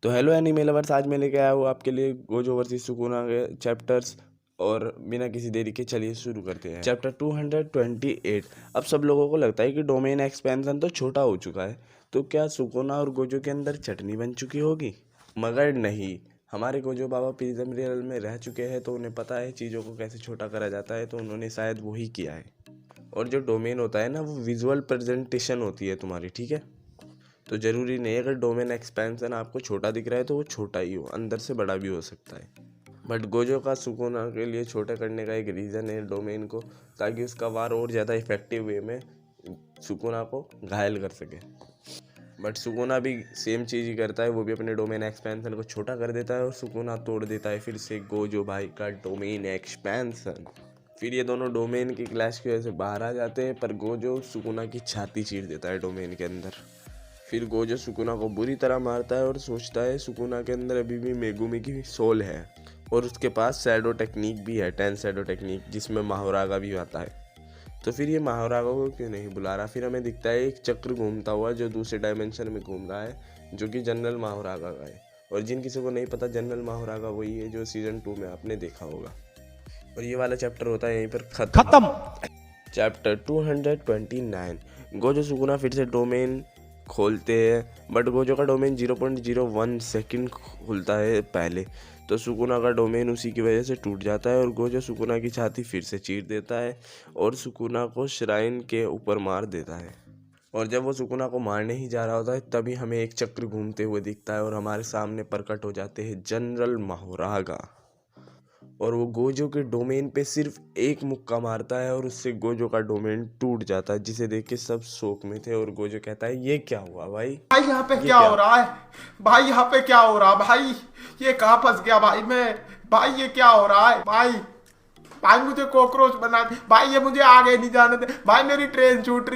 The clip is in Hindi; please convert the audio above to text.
तो हेलो एनीमे लवर्स, आज मैं लेके आया हूँ आपके लिए गोजो वर्सेस सुकुना के चैप्टर्स। और बिना किसी देरी के चलिए शुरू करते हैं। चैप्टर 228। अब सब लोगों को लगता है कि डोमेन एक्सपेंशन तो छोटा हो चुका है, तो क्या सुकुना और गोजो के अंदर चटनी बन चुकी होगी? मगर नहीं, हमारे गोजो बाबा प्रिज्म रियल में रह चुके हैं, तो उन्हें पता है चीज़ों को कैसे छोटा करा जाता है, तो उन्होंने शायद वही किया है। और जो डोमेन होता है ना, वो विजुअल प्रेजेंटेशन होती है तुम्हारी, ठीक है? तो ज़रूरी नहीं है अगर डोमेन एक्सपेंशन आपको छोटा दिख रहा है तो वो छोटा ही हो, अंदर से बड़ा भी हो सकता है। बट गोजो का सुकुना के लिए छोटा करने का एक रीज़न है डोमेन को, ताकि उसका वार और ज़्यादा इफेक्टिव वे में सुकुना को घायल कर सके। बट सुकुना भी सेम चीज़ ही करता है, वो भी अपने डोमेन एक्सपेंशन को छोटा कर देता है और सुकुना तोड़ देता है फिर से गोजो भाई का डोमेन एक्सपेंशन। फिर ये दोनों डोमेन की क्लैश की वजह से बाहर आ जाते हैं, पर गोजो सुकुना की छाती चीर देता है डोमेन के अंदर। फिर गोजो सुकुना को बुरी तरह मारता है और सोचता है सुकुना के अंदर अभी भी मेगुमी की सोल है और उसके पास शैडो टेक्निक भी है, 10 शैडो टेक्निक, जिसमें माहोरागा भी आता है। तो फिर ये माहोरागा को क्यों नहीं बुला रहा? फिर हमें दिखता है एक चक्र घूमता हुआ जो दूसरे डायमेंशन में घूम रहा है, जो कि जनरल माहोरागा का है। और जिन किसी को नहीं पता, जनरल माहोरागा वही है जो सीजन 2 में आपने देखा होगा। और ये वाला चैप्टर होता है यहीं पर खत्म। चैप्टर 229। गोजो सुकुना फिर से डोमेन खोलते हैं, बट गोजो का डोमेन 0.01 सेकंड खुलता है पहले, तो सुकुना का डोमेन उसी की वजह से टूट जाता है और गोजो सुकुना की छाती फिर से चीर देता है और सुकुना को श्राइन के ऊपर मार देता है। और जब वो सुकुना को मारने ही जा रहा होता है, तभी हमें एक चक्र घूमते हुए दिखता है और हमारे सामने प्रकट हो जाते हैं जनरल माहोरागा। और वो गोजो के डोमेन पे सिर्फ एक मुक्का मारता है और उससे गोजो का डोमेन टूट जाता है, जिसे देख के सब शोक में थे। और गोजो कहता है, ये क्या हुआ भाई? भाई यहाँ पे ये क्या क्या? हो रहा है? भाई यहाँ पे क्या हो रहा है भाई? ये कहाँ फंस गया भाई मैं? भाई ये क्या हो रहा है भाई? भाई मुझे कॉकरोच बना दे भाई, ये मुझे आगे नहीं जाने दे भाई, मेरी ट्रेन छूट रही